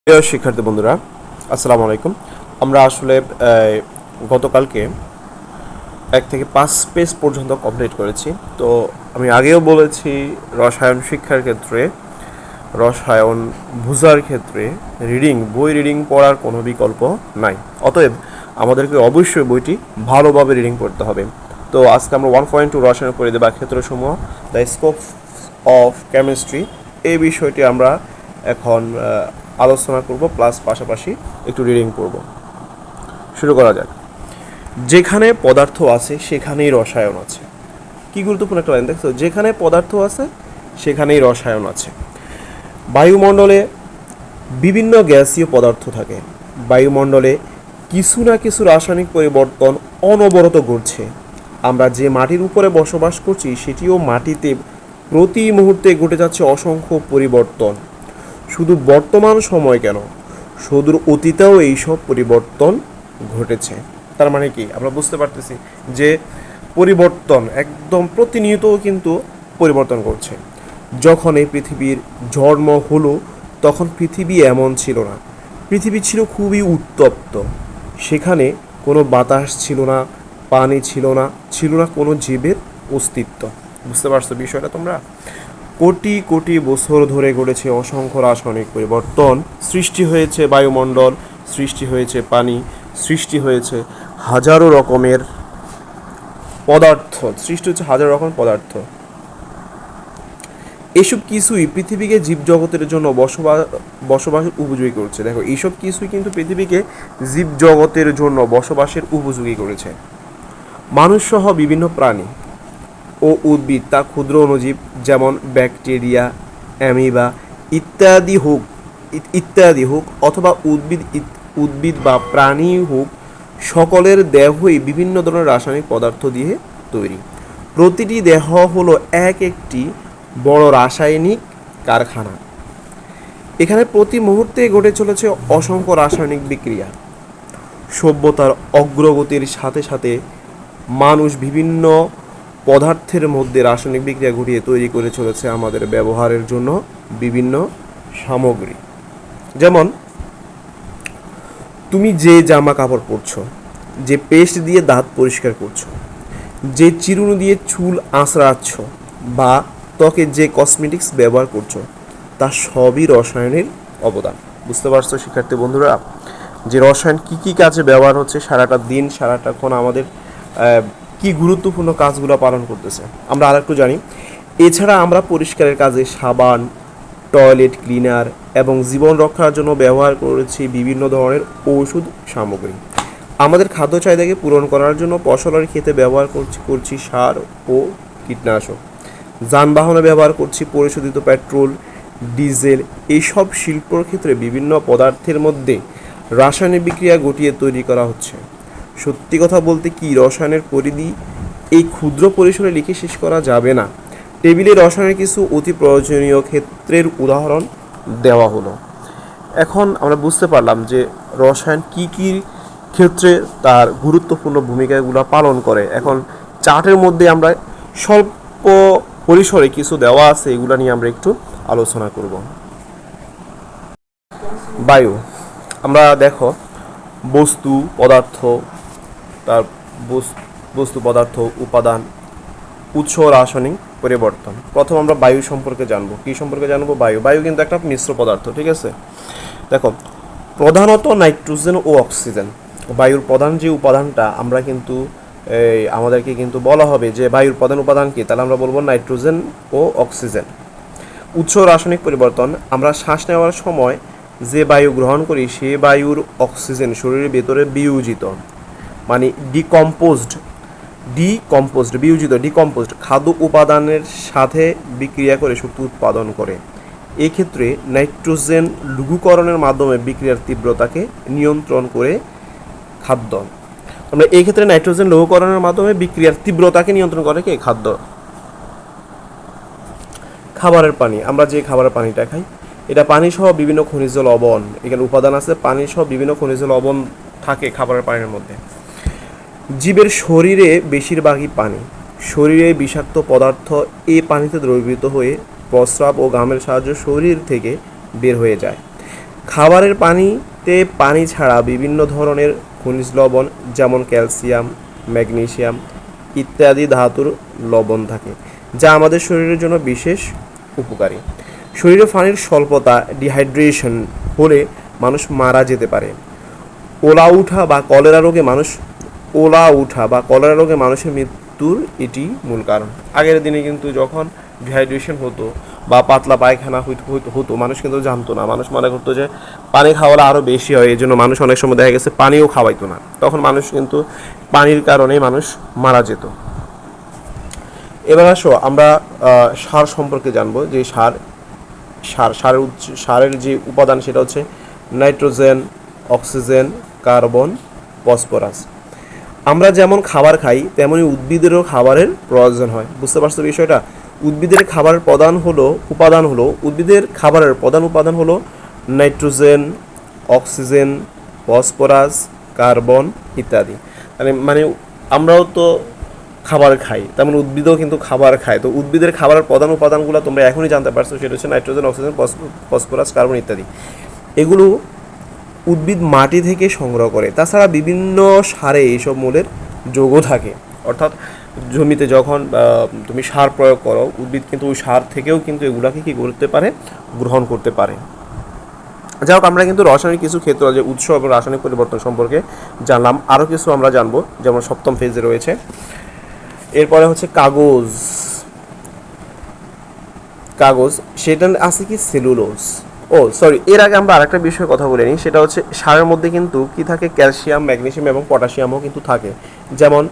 প্রিয় শিক্ষার্থী বন্ধুরা, আসসালামু আলাইকুম। আমরা আসলে গতকালকে 1 থেকে 5 পেজ পর্যন্ত কমপ্লিট করেছি। তো আমি আগেও বলেছি, রসায়ন শিক্ষার ক্ষেত্রে, রসায়ন বোঝার ক্ষেত্রে বই রিডিং পড়ার কোনো বিকল্প নাই। অতএব আমাদেরকে অবশ্যই বইটি ভালোভাবে রিডিং পড়তে হবে। তো আজকে আমরা 1.2 রসায়ন পরিধি বা ক্ষেত্রসমূহ, দ্য স্কোপ অফ কেমিস্ট্রি, এই বিষয়টি আমরা এখন আলোচনা করব, প্লাস পাশাপাশি একটু রিডিং পড়ব। শুরু করা যাক। যেখানে পদার্থ আছে সেখানেই রসায়ন আছে। কি গুরুত্বপূর্ণ একটা লাইন দেখছো, যেখানে পদার্থ আছে সেখানেই রসায়ন আছে। বায়ুমণ্ডলে বিভিন্ন গ্যাসীয় পদার্থ থাকে। বায়ুমণ্ডলে কিছু না কিছু রাসায়নিক পরিবর্তন অনবরত ঘটছে। আমরা যে মাটির উপরে বসবাস করছি সেটিও মাটিতে প্রতি মুহূর্তে ঘটে যাচ্ছে অসংখ্য পরিবর্তন। শুধু বর্তমান সময় কেন, সুদূর অতীতেও এইসব পরিবর্তন ঘটেছে। তার মানে কি আমরা বুঝতে পারতেছি যে পরিবর্তন একদম প্রতিনিয়ত কিন্তু পরিবর্তন করছে। যখন এই পৃথিবীর জন্ম হলো তখন পৃথিবী এমন ছিল না। পৃথিবী ছিল খুবই উত্তপ্ত। সেখানে কোনো বাতাস ছিল না, পানি ছিল না, ছিল না কোনো জীবের অস্তিত্ব। বুঝতে পারছো বিষয়টা তোমরা? কোটি কোটি বছর ধরে ঘটেছে অসংখ্য রাসায়নিক পরিবর্তন। সৃষ্টি হয়েছে বায়ুমণ্ডল, সৃষ্টি হয়েছে পানি, সৃষ্টি হয়েছে হাজারো রকমের পদার্থ, সৃষ্টি হচ্ছে হাজারো রকম পদার্থ। এসব কিছুই পৃথিবীকে জীবজগতের জন্য বসবাসের উপযোগী করেছে। দেখো, এইসব কিছুই কিন্তু পৃথিবীকে জীবজগতের জন্য বসবাসের উপযোগী করেছে। মানুষসহ বিভিন্ন প্রাণী ও উদ্ভিদ, তা ক্ষুদ্র অণুজীব যেমন ব্যাকটেরিয়া, অ্যামিবা ইত্যাদি হোক অথবা উদ্ভিদ বা প্রাণী হোক, সকলের দেহই বিভিন্ন ধরনের রাসায়নিক পদার্থ দিয়ে তৈরি। প্রতিটি দেহ হলো একটি বড় রাসায়নিক কারখানা। এখানে প্রতি মুহূর্তে ঘটে চলেছে অসংখ্য রাসায়নিক বিক্রিয়া। সভ্যতার অগ্রগতির সাথে সাথে মানুষ বিভিন্ন পদার্থের মধ্যে রাসায়নিক বিক্রিয়া ঘটিয়ে তৈরি করে চলেছে আমাদের ব্যবহারের জন্য বিভিন্ন সামগ্রী। যেমন, তুমি যে জামা কাপড় পরছো, যে পেস্ট দিয়ে দাঁত পরিষ্কার করছো, যে চিরুনি দিয়ে চুল আঁচড়াচ্ছ বা ত্বকে যে কসমেটিক্স ব্যবহার করছো, তা সবই রসায়নের অবদান। বুঝতে পারছো শিক্ষার্থী বন্ধুরা, যে রসায়ন কী কী কাজে ব্যবহার হচ্ছে, সারাটা দিন সারাটাক্ষণ আমাদের কি গুরুত্বপূর্ণ কাজগুলো পালন করতেছে আমরা আরেকটু জানি। এছাড়া আমরা পরিষ্কারের কাজে সাবান, টয়লেট ক্লিনার এবং জীবন রক্ষার জন্য ব্যবহার করেছি বিভিন্ন ধরনের ওষুধ সামগ্রী। আমাদের খাদ্য চাহিদাকে পূরণ করার জন্য ফসলের ক্ষেতে ব্যবহার করছি সার ও কীটনাশক। যানবাহনে ব্যবহার করছি পরিশোধিত পেট্রোল, ডিজেল। এইসব শিল্পর ক্ষেত্রে বিভিন্ন পদার্থের মধ্যে রাসায়নিক বিক্রিয়া ঘটিয়ে তৈরি করা হচ্ছে। সত্যি কথা বলতে কি, রসায়নের পরিধি এই ক্ষুদ্র পরিসরে লিখে শেষ করা যাবে না। টেবিলে রসায়নের কিছু অতি প্রয়োজনীয় ক্ষেত্রের উদাহরণ দেওয়া হলো। এখন আমরা বুঝতে পারলাম যে রসায়ন কী কী ক্ষেত্রে তার গুরুত্বপূর্ণ ভূমিকাগুলো পালন করে। এখন চার্টের মধ্যে আমরা স্বল্প পরিসরে কিছু দেওয়া আছে, এগুলো নিয়ে আমরা একটু আলোচনা করব। বায়ু, আমরা দেখো বস্তু পদার্থ, তার বস্তু পদার্থ উপাদান, উৎস রাসায়নিক পরিবর্তন। প্রথম আমরা বায়ু সম্পর্কে জানবো। কী সম্পর্কে জানবো? বায়ু কিন্তু একটা মিশ্র পদার্থ, ঠিক আছে? দেখো, প্রধানত নাইট্রোজেন ও অক্সিজেন। বায়ুর প্রধান যে উপাদানটা আমরা কিন্তু আমাদেরকে কিন্তু বলা হবে যে বায়ুর প্রধান উপাদান কী, তাহলে আমরা বলবো নাইট্রোজেন ও অক্সিজেন। উৎস রাসায়নিক পরিবর্তন, আমরা শ্বাস নেওয়ার সময় যে বায়ু গ্রহণ করি সে বায়ুর অক্সিজেন শরীরের ভেতরে বিয়োজিত, মানে ডিকম্পোজড খাদ্য উপাদানের সাথে বিক্রিয়া করে শক্তি উৎপাদন করে। এক্ষেত্রে নাইট্রোজেন লঘুকরণের মাধ্যমে বিক্রিয়ার তীব্রতাকে নিয়ন্ত্রণ করে খাদ্য। আমরা এই ক্ষেত্রে নাইট্রোজেন লঘুকরণের মাধ্যমে বিক্রিয়ার তীব্রতাকে নিয়ন্ত্রণ করে কে? খাদ্য। খাবারের পানি, আমরা যে খাবারের পানিটা খাই, এটা পানি সহ বিভিন্ন খনিজ লবণ, এখানে উপাদান আছে, পানি সহ বিভিন্ন খনিজ লবণ থাকে খাবারের পানির মধ্যে। জীবের শরীরে বেশিরভাগই পানি। শরীরে বিষাক্ত পদার্থ এই পানিতে দ্রবীভূত হয়ে প্রস্রাব ও ঘামের সাহায্যে শরীর থেকে বের হয়ে যায়। খাবারের পানিতে পানি ছাড়া বিভিন্ন ধরনের খনিজ লবণ যেমন ক্যালসিয়াম, ম্যাগনেসিয়াম ইত্যাদি ধাতুর লবণ থাকে, যা আমাদের শরীরের জন্য বিশেষ উপকারী। শরীরে পানির স্বল্পতা ডিহাইড্রেশন হলে মানুষ মারা যেতে পারে। ওলা উঠা বা কলেরা রোগে মানুষের মৃত্যুর এটি মূল কারণ। আগের দিনে কিন্তু যখন ডিহাইড্রেশন হতো বা পাতলা পায়খানা হতো মানুষ কিন্তু জানতো না, মানুষ মনে করতো যে পানি খাওয়ালে আরও বেশি হয়, এই জন্য মানুষ অনেক সময় দেখা গেছে পানিও খাওয়াইতো না, তখন মানুষ কিন্তু পানির কারণেই মানুষ মারা যেত। এবার আসো আমরা সার সম্পর্কে জানবো, যে সারের যে উপাদান সেটা হচ্ছে নাইট্রোজেন, অক্সিজেন, কার্বন, ফসফরাস। আমরা যেমন খাবার খাই তেমনি উদ্ভিদেরও খাবারের প্রয়োজন হয়। বুঝতে পারছো বিষয়টা? উদ্ভিদের খাবারের উদ্ভিদের খাবারের প্রধান উপাদান হলো নাইট্রোজেন, অক্সিজেন, ফসফরাস, কার্বন ইত্যাদি। মানে আমরাও তো খাবার খাই, তেমন উদ্ভিদও কিন্তু খাবার খায়। তো উদ্ভিদের খাবারের প্রধান উপাদানগুলো তোমরা এখনই জানতে পারছো, সেটা হচ্ছে নাইট্রোজেন, অক্সিজেন, ফসফরাস, কার্বন ইত্যাদি। এগুলো উদ্ভিদ মাটি থেকে সংগ্রহ করে। তাছাড়া বিভিন্ন সারে এইসব মূলের যোগও থাকে, অর্থাৎ জমিতে যখন তুমি সার প্রয়োগ করো, উদ্ভিদ কিন্তু ওই সার থেকেও কিন্তু এগুলাকে কী করতে পারে, গ্রহণ করতে পারে। যাই হোক, আমরা কিন্তু রাসায়নিক কিছু ক্ষেত্র, যে উৎস এবং রাসায়নিক পরিবর্তন সম্পর্কে জানলাম। আরও কিছু আমরা জানবো, যেমন সপ্তম ফেজে রয়েছে। এরপরে হচ্ছে কাগজ, সেটা আছে কি সেলুলোজ। এর আগে আমরা আরেকটা বিষয়ে কথা বলে নিই, সেটা হচ্ছে সারের মধ্যে কিন্তু কি থাকে, ক্যালসিয়াম, ম্যাগনেসিয়াম এবং পটাশিয়ামও কিন্তু থাকে। যেমন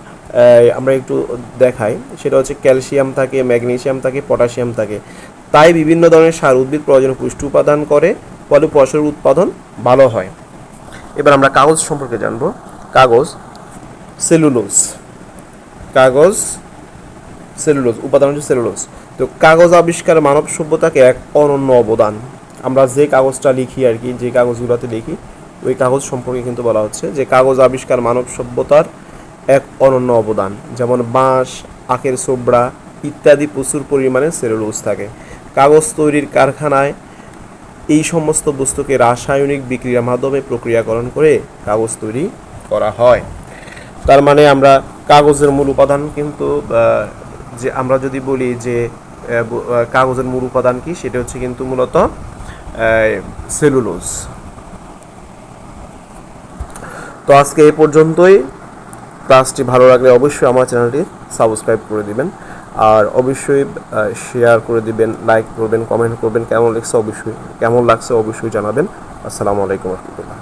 আমরা একটু দেখাই, সেটা হচ্ছে ক্যালসিয়াম থাকে, ম্যাগনেসিয়াম থাকে, পটাশিয়াম থাকে। তাই বিভিন্ন ধরনের সার উদ্ভিদ প্রয়োজনীয় পুষ্টি উপাদান করে, ফলে ফসলের উৎপাদন ভালো হয়। এবার আমরা কাগজ সম্পর্কে জানবো। সেলুলোজ উপাদান হচ্ছে সেলুলোজ। তো কাগজ আবিষ্কার মানব সভ্যতাকে এক অনন্য অবদান। আমরা যে কাগজটা লিখি আর কি, যে কাগজগুলোতে লিখি, ওই কাগজ সম্পর্কে কিন্তু বলা হচ্ছে যে কাগজ আবিষ্কার মানব সভ্যতার এক অনন্য অবদান। যেমন বাঁশ, আখের ছোবড়া ইত্যাদি প্রচুর পরিমাণে সেলুলোজ থাকে। কাগজ তৈরির কারখানায় এই সমস্ত বস্তুকে রাসায়নিক বিক্রিয়ার মাধ্যমে প্রক্রিয়াকরণ করে কাগজ তৈরি করা হয়। তার মানে আমরা কাগজের মূল উপাদান কিন্তু, যে আমরা যদি বলি যে কাগজের মূল উপাদান কি, সেটা হচ্ছে কিন্তু মূলত সেলুলোজ। তো আজকে এই পর্যন্তই। ক্লাসটি ভালো লাগলে অবশ্যই আমার চ্যানেলটি সাবস্ক্রাইব করে দিবেন, আর অবশ্যই শেয়ার করে দিবেন, লাইক করবেন, কমেন্ট করবেন, কেমন লাগছে অবশ্যই জানাবেন। আসসালামু আলাইকুম রহমতুল্লাহ।